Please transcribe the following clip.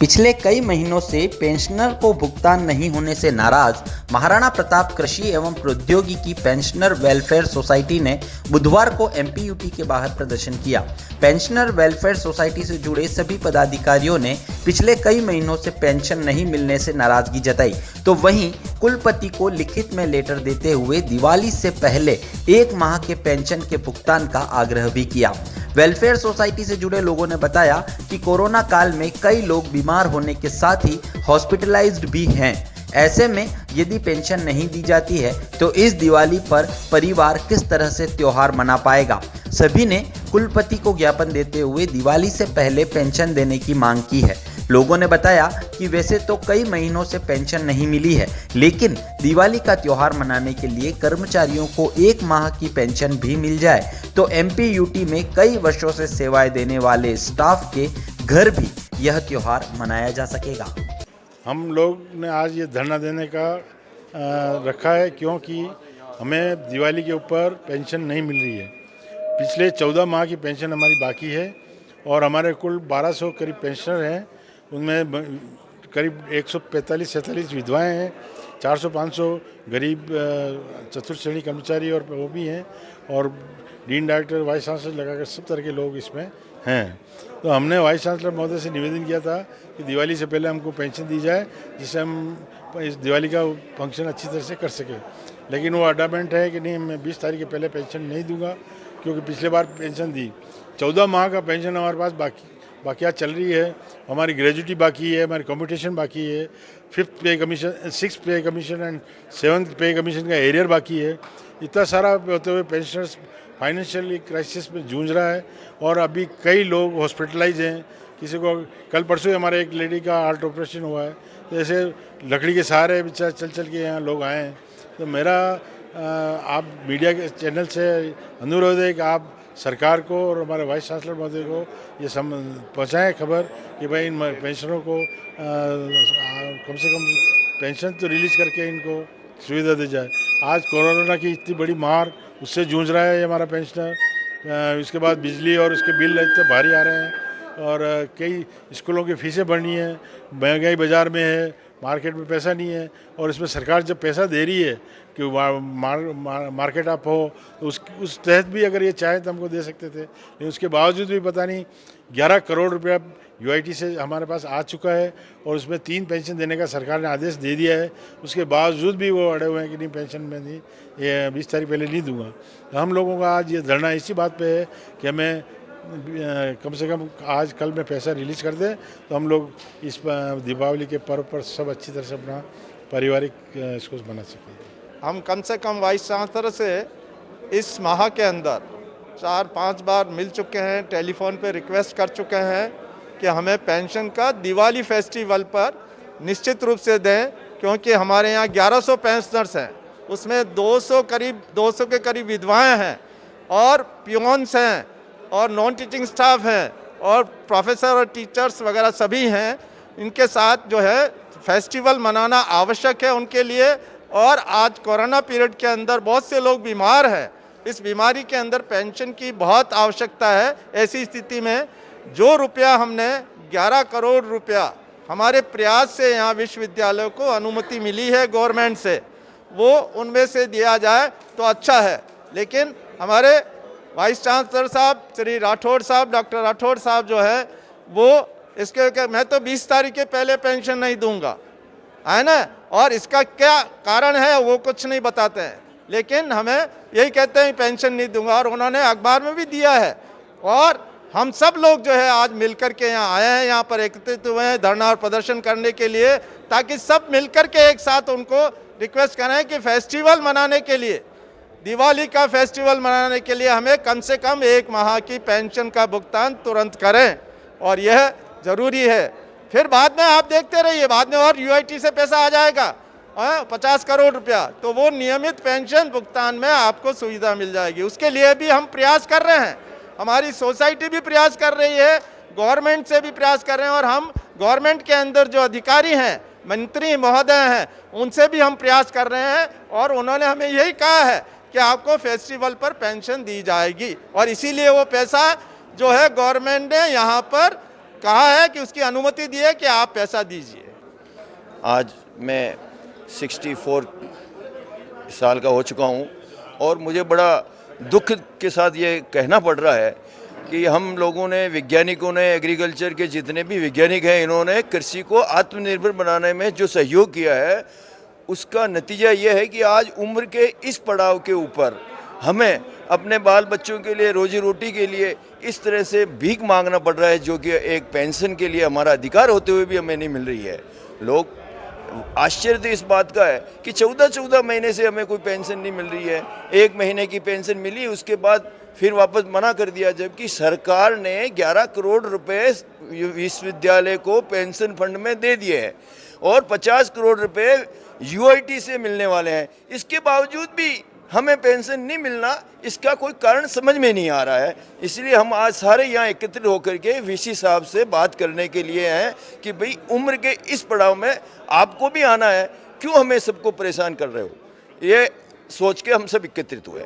पिछले कई महीनों से पेंशनर को भुगतान नहीं होने से नाराज महाराणा प्रताप कृषि एवं प्रौद्योगिकी पेंशनर वेलफेयर सोसाइटी ने बुधवार को एमपीयूटी के बाहर प्रदर्शन किया। पेंशनर वेलफेयर सोसाइटी से जुड़े सभी पदाधिकारियों ने पिछले कई महीनों से पेंशन नहीं मिलने से नाराजगी जताई, तो वहीं कुलपति को लिखित में लेटर देते हुए दिवाली से पहले 1 माह के पेंशन के भुगतान का आग्रह भी किया। वेलफेयर सोसाइटी से जुड़े लोगों ने बताया कि कोरोना काल में कई लोग बीमार होने के साथ ही हॉस्पिटलाइज्ड भी हैं। ऐसे में यदि पेंशन नहीं दी जाती है तो इस दिवाली पर परिवार किस तरह से त्योहार मना पाएगा। सभी ने कुलपति को ज्ञापन देते हुए दिवाली से पहले पेंशन देने की मांग की है। लोगों ने बताया कि वैसे तो कई महीनों से पेंशन नहीं मिली है, लेकिन दिवाली का त्योहार मनाने के लिए कर्मचारियों को 1 माह की पेंशन भी मिल जाए तो एमपीयूटी में कई वर्षों से सेवाएं देने वाले स्टाफ के घर भी यह त्योहार मनाया जा सकेगा। हम लोग ने आज ये धरना देने का रखा है क्योंकि हमें दिवाली के ऊपर पेंशन नहीं मिल रही है। पिछले 14 माह की पेंशन हमारी बाकी है और हमारे कुल 1200 करीब पेंशनर हैं। उनमें करीब 145-46 विधवाएं हैं, 400-500 गरीब चतुर्थ श्रेणी कर्मचारी और वो भी हैं, और डीन डायरेक्टर वाइस चांसलर लगाकर सब तरह के लोग इसमें हैं। तो हमने वाइस चांसलर महोदय से निवेदन किया था कि दिवाली से पहले हमको पेंशन दी जाए, जिससे हम इस दिवाली का फंक्शन अच्छी तरह से कर सकें। लेकिन वो अडामेंट है कि नहीं, मैं 20 तारीख के पहले पेंशन नहीं दूंगा, क्योंकि पिछले बार पेंशन दी। 14 माह का पेंशन हमारे पास बाकियात चल रही है। हमारी ग्रेजुटी बाकी है, हमारी कम्पिटिशन बाकी है, 5th पे कमीशन, 6th पे कमीशन एंड 7th पे कमीशन का एरियर बाकी है। इतना सारा होते हुए पेंशनर्स फाइनेंशियल क्राइसिस में जूझ रहा है और अभी कई लोग हॉस्पिटलाइज हैं। किसी को कल परसों हमारे एक लेडी का हार्ट ऑपरेशन हुआ है। तो ऐसे लकड़ी के सहारे बेचारे चल के यहाँ लोग आए हैं। तो मेरा आप मीडिया के चैनल से अनुरोध है कि आप सरकार को और हमारे वाइस चांसलर महोदय को ये पहुँचाएँ खबर कि भाई इन पेंशनरों को कम से कम पेंशन तो रिलीज़ करके इनको सुविधा दी जाए। आज कोरोना की इतनी बड़ी मार, उससे जूझ रहा है हमारा पेंशनर। इसके बाद बिजली और उसके बिल इतने भारी आ रहे हैं और कई स्कूलों की फीसें बढ़नी है, महंगाई बाज़ार में है, मार्केट में पैसा नहीं है। और इसमें सरकार जब पैसा दे रही है कि मार्केट अप हो, तो उस तहत भी अगर ये चाहे तो हमको दे सकते थे, लेकिन उसके बावजूद भी पता नहीं 11 करोड़ रुपया यूआईटी से हमारे पास आ चुका है और उसमें 3 पेंशन देने का सरकार ने आदेश दे दिया है। उसके बावजूद भी वो अड़े हुए हैं कि नहीं, पेंशन में नहीं, ये 20 तारीख पहले नहीं दूंगा। तो हम लोगों का आज ये धरना इसी बात पे है कि हमें कम से कम आज कल में पैसा रिलीज़ कर दें, तो हम लोग इस दीपावली के पर्व पर सब अच्छी तरह से अपना पारिवारिक इसको बना सकें। हम कम से कम वाइस चांसलर से इस माह के अंदर 4-5 बार मिल चुके हैं, टेलीफोन पे रिक्वेस्ट कर चुके हैं कि हमें पेंशन का दिवाली फेस्टिवल पर निश्चित रूप से दें, क्योंकि हमारे यहाँ 1100 पेंशनर्स हैं, उसमें 200 के करीब विधवाएं हैं और पियोन्स हैं और नॉन टीचिंग स्टाफ हैं और प्रोफेसर और टीचर्स वगैरह सभी हैं। इनके साथ जो है फेस्टिवल मनाना आवश्यक है उनके लिए। और आज कोरोना पीरियड के अंदर बहुत से लोग बीमार हैं, इस बीमारी के अंदर पेंशन की बहुत आवश्यकता है। ऐसी स्थिति में जो रुपया हमने 11 करोड़ रुपया हमारे प्रयास से यहाँ विश्वविद्यालय को अनुमति मिली है गवर्नमेंट से, वो उनमें से दिया जाए तो अच्छा है। लेकिन हमारे वाइस चांसलर साहब श्री राठौड़ साहब, डॉक्टर राठौड़ साहब जो है वो इसके मैं तो 20 तारीख के पहले पेंशन नहीं दूंगा, है ना, और इसका क्या कारण है वो कुछ नहीं बताते हैं, लेकिन हमें यही कहते हैं पेंशन नहीं दूंगा। और उन्होंने अखबार में भी दिया है और हम सब लोग जो है आज मिलकर के यहाँ आए हैं, यहाँ पर एकत्रित हुए हैं धरना और प्रदर्शन करने के लिए, ताकि सब मिलकर के एक साथ उनको रिक्वेस्ट करें कि फेस्टिवल मनाने के लिए, दिवाली का फेस्टिवल मनाने के लिए हमें कम से कम 1 माह की पेंशन का भुगतान तुरंत करें, और यह ज़रूरी है। फिर बाद में आप देखते रहिए, बाद में और यूआईटी से पैसा आ जाएगा 50 करोड़ रुपया, तो वो नियमित पेंशन भुगतान में आपको सुविधा मिल जाएगी। उसके लिए भी हम प्रयास कर रहे हैं, हमारी सोसाइटी भी प्रयास कर रही है, गवर्नमेंट से भी प्रयास कर रहे हैं, और हम गवर्नमेंट के अंदर जो अधिकारी हैं, मंत्री महोदय हैं, उनसे भी हम प्रयास कर रहे हैं। और उन्होंने हमें यही कहा है कि आपको फेस्टिवल पर पेंशन दी जाएगी, और इसीलिए वो पैसा जो है गवर्नमेंट ने यहाँ पर कहा है कि उसकी अनुमति दी है कि आप पैसा दीजिए। आज मैं 64 साल का हो चुका हूँ और मुझे बड़ा दुख के साथ ये कहना पड़ रहा है कि हम लोगों ने, वैज्ञानिकों ने, एग्रीकल्चर के जितने भी वैज्ञानिक हैं, इन्होंने कृषि को आत्मनिर्भर बनाने में जो सहयोग किया है, उसका नतीजा ये है कि आज उम्र के इस पड़ाव के ऊपर हमें अपने बाल बच्चों के लिए, रोजी रोटी के लिए इस तरह से भीख मांगना पड़ रहा है, जो कि एक पेंशन के लिए हमारा अधिकार होते हुए भी हमें नहीं मिल रही है। लोग आश्चर्य तो इस बात का है कि 14-14 महीने से हमें कोई पेंशन नहीं मिल रही है। 1 महीने की पेंशन मिली, उसके बाद फिर वापस मना कर दिया, जबकि सरकार ने 11 करोड़ रुपए विश्वविद्यालय को पेंशन फंड में दे दिए हैं और 50 करोड़ रुपए यूआईटी से मिलने वाले हैं। इसके बावजूद भी हमें पेंशन नहीं मिलना, इसका कोई कारण समझ में नहीं आ रहा है। इसलिए हम आज सारे यहाँ एकत्रित होकर के वीसी साहब से बात करने के लिए हैं कि भाई उम्र के इस पड़ाव में आपको भी आना है, क्यों हमें सबको परेशान कर रहे हो। ये सोच के हम सब एकत्रित हुए।